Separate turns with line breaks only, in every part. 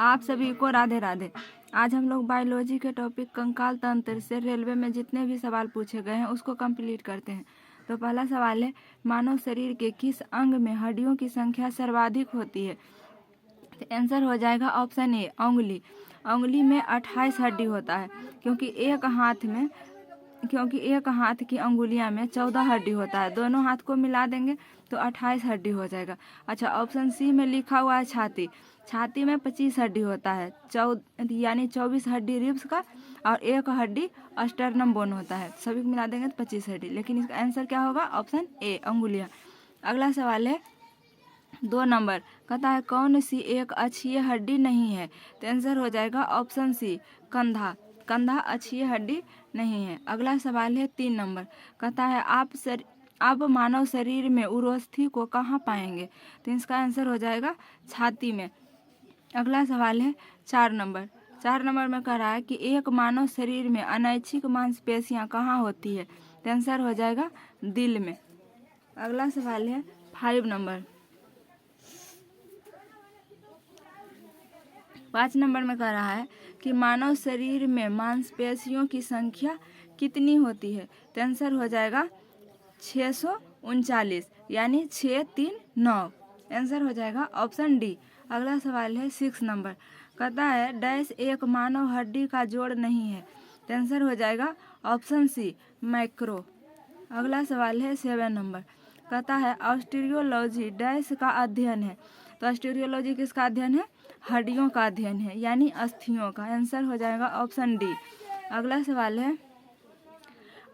आप सभी को राधे राधे। आज हम लोग बायोलॉजी के टॉपिक कंकाल तंत्र से रेलवे में जितने भी सवाल पूछे गए हैं उसको कंप्लीट करते हैं। तो पहला सवाल है, मानव शरीर के किस अंग में हड्डियों की संख्या सर्वाधिक होती है? तो आंसर हो जाएगा ऑप्शन ए, उंगली। उंगली में 28 हड्डी होता है, क्योंकि एक हाथ की अंगुलियां में 14 हड्डी होता है। दोनों हाथ को मिला देंगे तो 28 हड्डी हो जाएगा। अच्छा, ऑप्शन सी में लिखा हुआ है छाती। छाती में 25 हड्डी होता है, यानी 24 हड्डी रिब्स का और एक हड्डी अस्टर्नम बोन होता है। सभी को मिला देंगे तो 25 हड्डी। लेकिन इसका आंसर क्या होगा? ऑप्शन ए, अंगुलियां। अगला सवाल है 2 नंबर, कहता है कौन सी एक अक्षीय हड्डी नहीं है? तो आंसर हो जाएगा ऑप्शन सी, कंधा। कंधा अक्षीय हड्डी नहीं है। अगला सवाल है 3 नंबर, कहता है आप मानव शरीर में उरोस्थि को कहाँ पाएंगे? तो इसका आंसर हो जाएगा छाती में। अगला सवाल है 4 नंबर। 4 नंबर में कह रहा है कि एक मानव शरीर में अनैच्छिक मांसपेशियां कहाँ होती है? तो आंसर हो जाएगा दिल में। अगला सवाल है 5 नंबर। 5 नंबर में कह रहा है कि मानव शरीर में मांसपेशियों की संख्या कितनी होती है? तो आंसर हो जाएगा 639, यानी 639। आंसर हो जाएगा ऑप्शन डी। अगला सवाल है 6 नंबर, कहता है डैश एक मानव हड्डी का जोड़ नहीं है? तो आंसर हो जाएगा ऑप्शन सी, मैक्रो। अगला सवाल है 7 नंबर, कहता है ऑस्टियोलॉजी डैश का अध्ययन है? तो ऑस्टियोलॉजी किसका अध्ययन है? हड्डियों का अध्ययन है, यानी अस्थियों का। आंसर हो जाएगा ऑप्शन डी। अगला सवाल है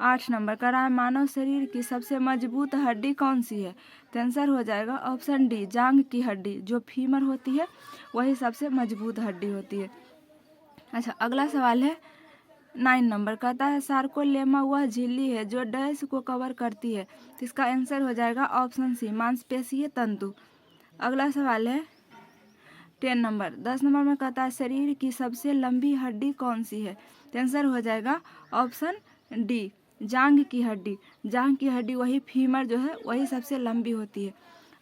8 नंबर, कह रहा है मानव शरीर की सबसे मजबूत हड्डी कौन सी है? तो आंसर हो जाएगा ऑप्शन डी, जांघ की हड्डी। जो फीमर होती है वही सबसे मजबूत हड्डी होती है। अच्छा, अगला सवाल है 9 नंबर, कहता है सार्कोलेमा वह झिल्ली है जो डैश को कवर करती है? तो इसका आंसर हो जाएगा ऑप्शन सी, मांसपेशीय तंतु। अगला सवाल है 10 नंबर। 10 नंबर में कहता है शरीर की सबसे लंबी हड्डी कौन सी है? तो आंसर हो जाएगा ऑप्शन डी, जांघ की हड्डी। जांघ की हड्डी वही फीमर जो है वही सबसे लंबी होती है।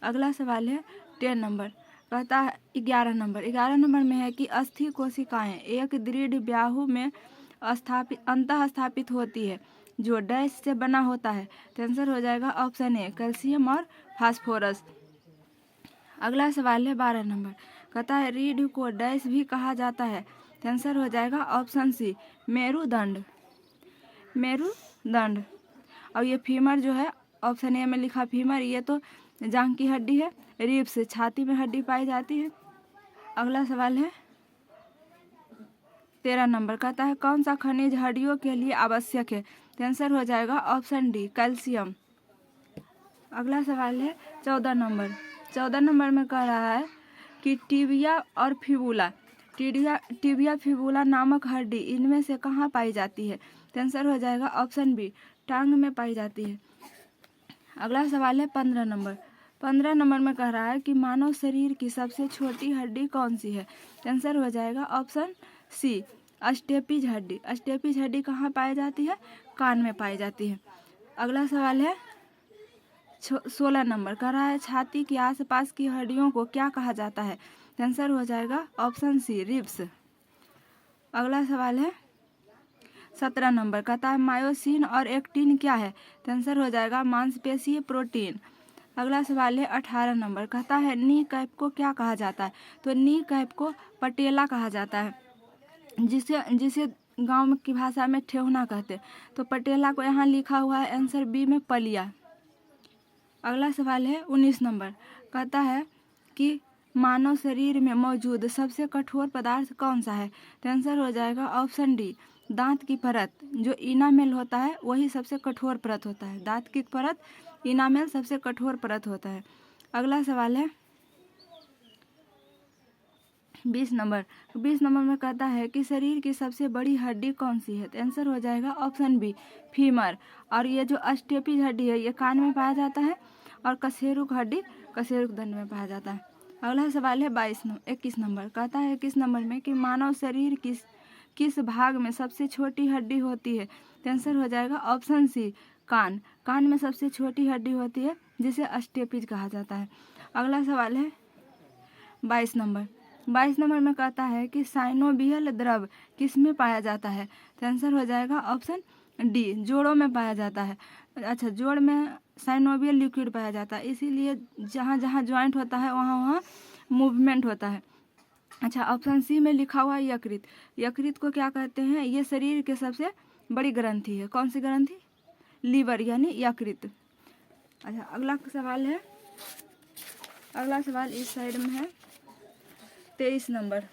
अगला सवाल है 10 नंबर, कहता है 11 नंबर। 11 नंबर में है कि अस्थि कोशिकाएं एक दृढ़ ब्याहु में अंतः स्थापित होती है जो डैश से बना होता है? तो आंसर हो जाएगा ऑप्शन ए, कैल्शियम और फास्फोरस। अगला सवाल है 12 नंबर, कहता है रीढ़ को डैश भी कहा जाता है? तो आंसर हो जाएगा ऑप्शन सी, मेरुदंड। मेरुदंड। और ये फीमर जो है ऑप्शन ए में लिखा फीमर, ये तो जांघ की हड्डी है। रिब्स छाती में हड्डी पाई जाती है। अगला सवाल है 13 नंबर, कहता है कौन सा खनिज हड्डियों के लिए आवश्यक है? तो आंसर हो जाएगा ऑप्शन डी, कैल्शियम। अगला सवाल है 14 नंबर। 14 नंबर में कह रहा है कि टिबिया और फिबुला, टिबिया फिबुला नामक हड्डी इनमें से कहाँ पाई जाती है? तो आंसर हो जाएगा ऑप्शन बी, टांग में पाई जाती है। अगला सवाल है 15 नंबर। 15 नंबर में कह रहा है कि मानव शरीर की सबसे छोटी हड्डी कौन सी है? तो आंसर हो जाएगा ऑप्शन सी, अस्टेपिज हड्डी। अस्टेपिज हड्डी कहाँ पाई जाती है? कान में पाई जाती है। अगला सवाल है 16 नंबर, कह रहा है छाती के आसपास की हड्डियों को क्या कहा जाता है? तो आंसर हो जाएगा ऑप्शन सी, रिब्स। अगला सवाल है 17 नंबर, कहता है मायोसिन और एक्टिन क्या है? तो आंसर हो जाएगा मांसपेशीय प्रोटीन। अगला सवाल है 18 नंबर, कहता है नी कैप को क्या कहा जाता है? तो नी कैप को पटेला कहा जाता है, जिसे गांव की भाषा में ठेहुना कहते। तो पटेला को यहाँ लिखा हुआ है आंसर बी में पलिया। अगला सवाल है 19 नंबर, कहता है कि मानव शरीर में मौजूद सबसे कठोर पदार्थ कौन सा है? तो आंसर हो जाएगा ऑप्शन डी, दांत की परत। जो इनामेल होता है वही सबसे कठोर परत होता है। दांत की परत, इनामेल सबसे कठोर परत होता है। अगला सवाल है 20 नंबर। 20 नंबर में कहता है कि शरीर की सबसे बड़ी हड्डी कौन सी है? तो आंसर हो जाएगा ऑप्शन बी, फीमर। और ये जो अस्टेपिज हड्डी है ये कान में पाया जाता है, और कशेरुक हड्डी कशेरुक दंड में पाया जाता है। अगला सवाल है 21 नंबर, कहता है 21 नंबर में कि मानव शरीर किस भाग में सबसे छोटी हड्डी होती है? तो आंसर हो जाएगा ऑप्शन सी, कान। कान में सबसे छोटी हड्डी होती है जिसे अस्टेपिज कहा जाता है। अगला सवाल है 22 नंबर। 22 नंबर में कहता है कि साइनोवियल द्रव किस में पाया जाता है, तो आंसर हो जाएगा ऑप्शन डी, जोड़ों में पाया जाता है। अच्छा, जोड़ में साइनोवियल लिक्विड पाया जाता है, इसीलिए जहाँ जहाँ ज्वाइंट होता है वहाँ वहाँ मूवमेंट होता है। अच्छा, ऑप्शन सी में लिखा हुआ यकृत, यकृत को क्या कहते हैं, ये शरीर के सबसे बड़ी ग्रंथि है। कौन सी ग्रंथि? लीवर यानी यकृत। अच्छा, अगला सवाल है, अगला सवाल इस साइड में है 23 नंबर।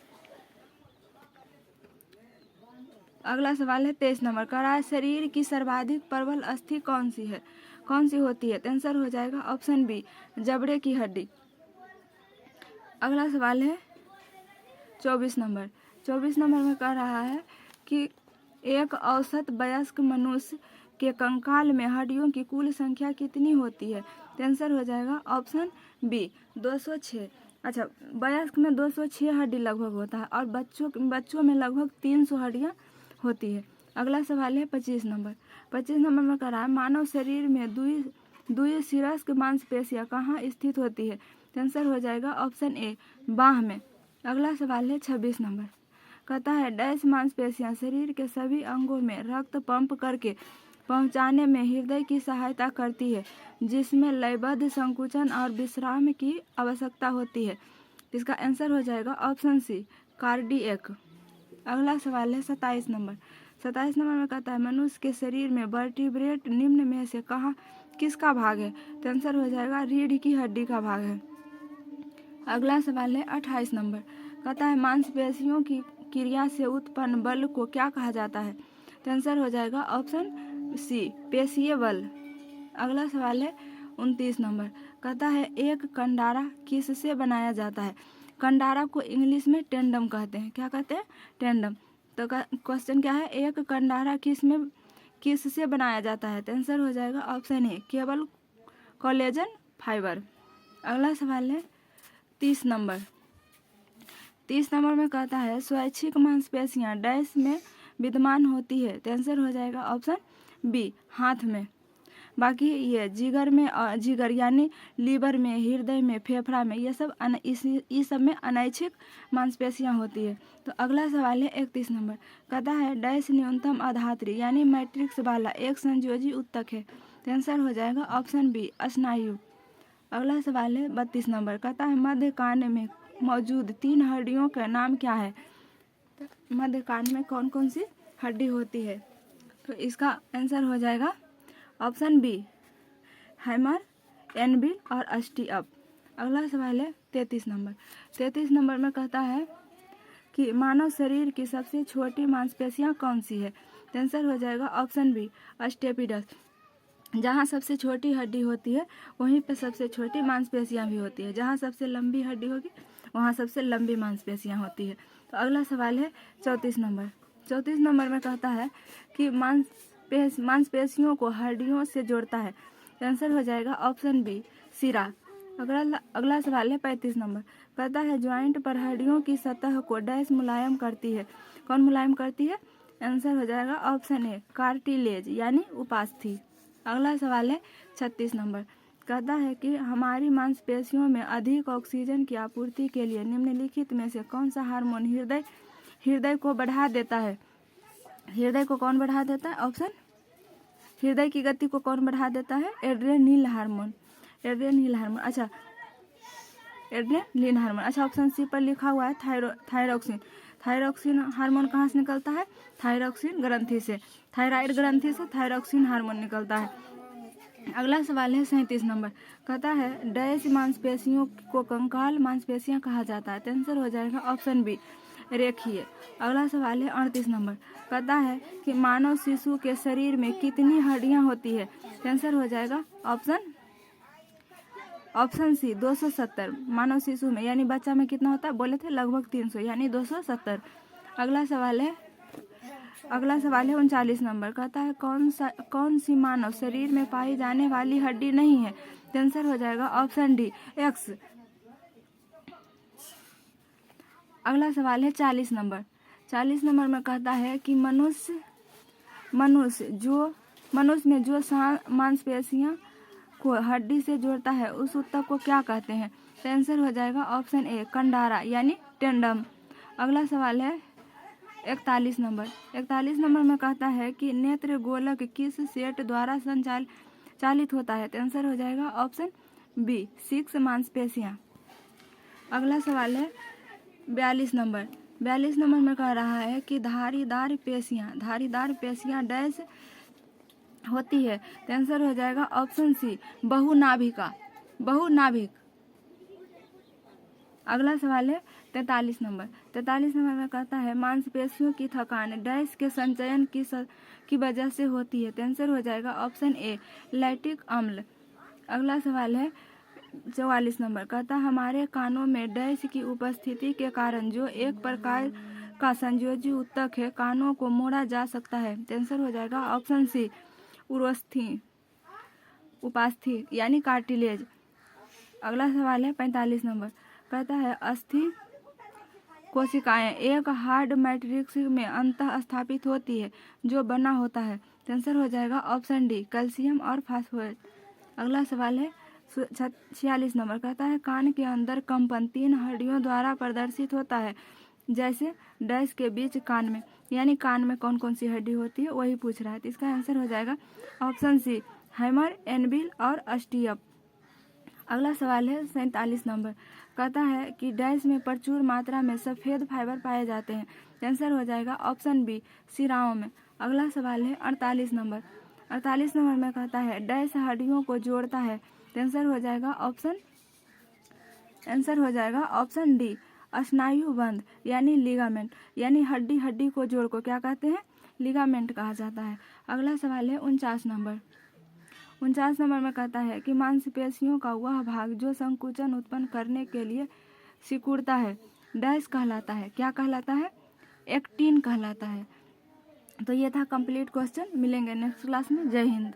अगला सवाल है 23 नंबर, कराय शरीर की सर्वाधिक प्रबल अस्थि कौन सी है, कौन सी होती है, तो आंसर हो जाएगा ऑप्शन बी, जबड़े की हड्डी। अगला सवाल है 24 नंबर। 24 नंबर में कह रहा है कि एक औसत वयस्क मनुष्य के कंकाल में हड्डियों की कुल संख्या कितनी होती है, तो आंसर हो जाएगा ऑप्शन बी, 206। अच्छा, वयस्क में 206 हड्डी लगभग होता है और बच्चों में लगभग 300 हड्डियाँ होती है। अगला सवाल है 25 नंबर। 25 नंबर में कह रहा है मानव शरीर में द्विशिरस्क मांसपेशियाँ कहाँ स्थित होती है, तो आंसर हो जाएगा ऑप्शन ए, बाह में। अगला सवाल है 26 नंबर, कहता है डैश मांसपेशियाँ शरीर के सभी अंगों में रक्त पंप करके पहुंचाने में हृदय की सहायता करती है, जिसमें लयबद्ध संकुचन और विश्राम की आवश्यकता होती है। इसका आंसर हो जाएगा ऑप्शन सी, कार्डियक। अगला सवाल है 27 नंबर। 27 नंबर में कहता है मनुष्य के शरीर में वर्टिब्रेट निम्न में से किसका भाग है, तो आंसर हो जाएगा रीढ़ की हड्डी का भाग है। अगला सवाल है 28 नंबर, कहता है मांसपेशियों की क्रिया से उत्पन्न बल को क्या कहा जाता है, तो आंसर हो जाएगा ऑप्शन सी, पेशीय बल। अगला सवाल है 29 नंबर, कहता है एक कंडारा किससे बनाया जाता है, कंडारा को इंग्लिश में टेंडम कहते हैं। क्या कहते हैं? टेंडम। तो क्वेश्चन क्या है, एक कंडारा किससे बनाया जाता है, तो आंसर हो जाएगा ऑप्शन ए, केवल कोलेजन फाइबर। अगला सवाल है 30 नंबर। 30 नंबर में कहता है स्वैच्छिक मांसपेशियां डैश में विद्यमान होती है, तो आंसर हो जाएगा ऑप्शन बी, हाथ में। बाकी ये जिगर यानी लीवर में, हृदय में, फेफड़ा में, ये सब इस सब में अनैच्छिक मांसपेशियां होती है। तो अगला सवाल है 31 नंबर, कहता है डैश न्यूनतम आधात्री यानी मैट्रिक्स वाला एक संयोजी ऊतक है, तो आंसर हो जाएगा ऑप्शन बी, स्नायु। अगला सवाल है 32 नंबर, कहता है मध्य कान में मौजूद 3 हड्डियों का नाम क्या है, तो मध्य कान में कौन कौन सी हड्डी होती है, तो इसका आंसर हो जाएगा ऑप्शन बी, हैमर, एनबिल और अस्टिअप। अगला सवाल है 33 नंबर। 33 नंबर में कहता है कि मानव शरीर की सबसे छोटी मांसपेशियां कौन सी है, तो आंसर हो जाएगा ऑप्शन बी, स्टेपिडस। जहाँ सबसे छोटी हड्डी होती है वहीं पे सबसे छोटी मांसपेशियां भी होती है, जहाँ सबसे लंबी हड्डी होगी वहाँ सबसे लंबी मांसपेशियां होती है। तो अगला सवाल है 34 नंबर। 34 नंबर में कहता है कि मांसपेशियों को हड्डियों से जोड़ता है, तो आंसर हो जाएगा ऑप्शन बी, सिरा। अगला सवाल है 35 नंबर, कहता है ज्वाइंट पर हड्डियों की सतह को डैश मुलायम करती है, कौन मुलायम करती है, आंसर हो जाएगा ऑप्शन ए, कार्टिलेज यानी उपास्थि। अगला सवाल है 36 नंबर, कहता है कि हमारी मांसपेशियों में अधिक ऑक्सीजन की आपूर्ति के लिए निम्नलिखित में से कौन सा हार्मोन हृदय को बढ़ा देता है, हृदय को कौन बढ़ा देता है, ऑप्शन, हृदय की गति को कौन बढ़ा देता है, एड्रेनलिन हार्मोन, एड्रेनलिन हार्मोन। अच्छा, एड्रेनलिन हार्मोन। अच्छा, ऑप्शन सी पर लिखा हुआ है थायरोक्सिन। थायरोक्सिन हार्मोन कहाँ से निकलता है, थायरोक्सिन ग्रंथि से, थायराइड ग्रंथि से थायरोक्सिन हार्मोन निकलता है। अगला सवाल है 37 नंबर, कहता है डैश मांसपेशियों को कंकाल मांसपेशियां कहा जाता है, तो आंसर हो जाएगा ऑप्शन बी, रेखीय। अगला सवाल है 38 नंबर, कहता है कि मानव शिशु के शरीर में कितनी हड्डियां होती है, तो आंसर हो जाएगा ऑप्शन सी, 270। मानव शिशु में यानी बच्चा में कितना होता है, बोले थे लगभग 300 यानी 270। अगला सवाल है 39 नंबर, कहता है कौन सी मानव शरीर में पाई जाने वाली हड्डी नहीं है, तो आंसर हो जाएगा ऑप्शन डी, एक्स। अगला सवाल है 40 नंबर। 40 नंबर में कहता है कि मनुष्य में जो मांसपेशियां को हड्डी से जोड़ता है उस ऊतक को क्या कहते हैं, तो आंसर हो जाएगा ऑप्शन ए कंडारा यानी टेंडम। अगला सवाल है 41 नंबर। 41 नंबर में कहता है कि नेत्र गोलक किस सेट द्वारा संचालित होता है? तो आंसर हो जाएगा ऑप्शन बी 6 मांसपेशियां। अगला सवाल है 42 नंबर। 42 नंबर में कह रहा है कि धारीदार पेशियां डैश होती है? तो आंसर हो जाएगा ऑप्शन सी बहुनाभिक। अगला सवाल है 43 नंबर। 43 नंबर में कहता है मांसपेशियों की थकान डैश के संचयन की वजह से होती है? तो आंसर हो जाएगा ऑप्शन ए लैक्टिक अम्ल। अगला सवाल है 44 नंबर। कहता हमारे कानों में डैश की उपस्थिति के कारण जो एक प्रकार का संयोजी ऊतक है कानों को मोड़ा जा सकता है? तो आंसर हो जाएगा ऑप्शन सी उपास्थि यानी कार्टिलेज। अगला सवाल है 45 नंबर। कहता है अस्थि कोशिकाएं एक हार्ड मैट्रिक्स में अंतः स्थापित होती है जो बना होता है? तो आंसर हो जाएगा ऑप्शन डी कैल्शियम और फास्फोरेट। अगला सवाल है 46 नंबर। कहता है कान के अंदर कंपन 3 हड्डियों द्वारा प्रदर्शित होता है जैसे डैश के बीच कान में, यानी कान में कौन कौन सी हड्डी होती है वही पूछ रहा है। तो इसका आंसर हो जाएगा ऑप्शन सी हैमर, एनविल और अस्टियप। अगला सवाल है 47 नंबर। कहता है कि डैश में प्रचुर मात्रा में सफ़ेद फाइबर पाए जाते हैं? आंसर हो जाएगा ऑप्शन बी सिराओं में। अगला सवाल है 48 नंबर। 48 नंबर में कहता है डैश हड्डियों को जोड़ता है? आंसर हो जाएगा ऑप्शन डी स्नायुबंध यानी लिगामेंट, यानी हड्डी को जोड़ को क्या कहते हैं? लिगामेंट कहा जाता है। अगला सवाल है 49 नंबर। 49 नंबर में कहता है कि मांसपेशियों का वह भाग जो संकुचन उत्पन्न करने के लिए सिकुड़ता है डैश कहलाता है? क्या कहलाता है? एक्टिन कहलाता है। तो ये था कंप्लीट क्वेश्चन। मिलेंगे नेक्स्ट क्लास में। जय हिंद।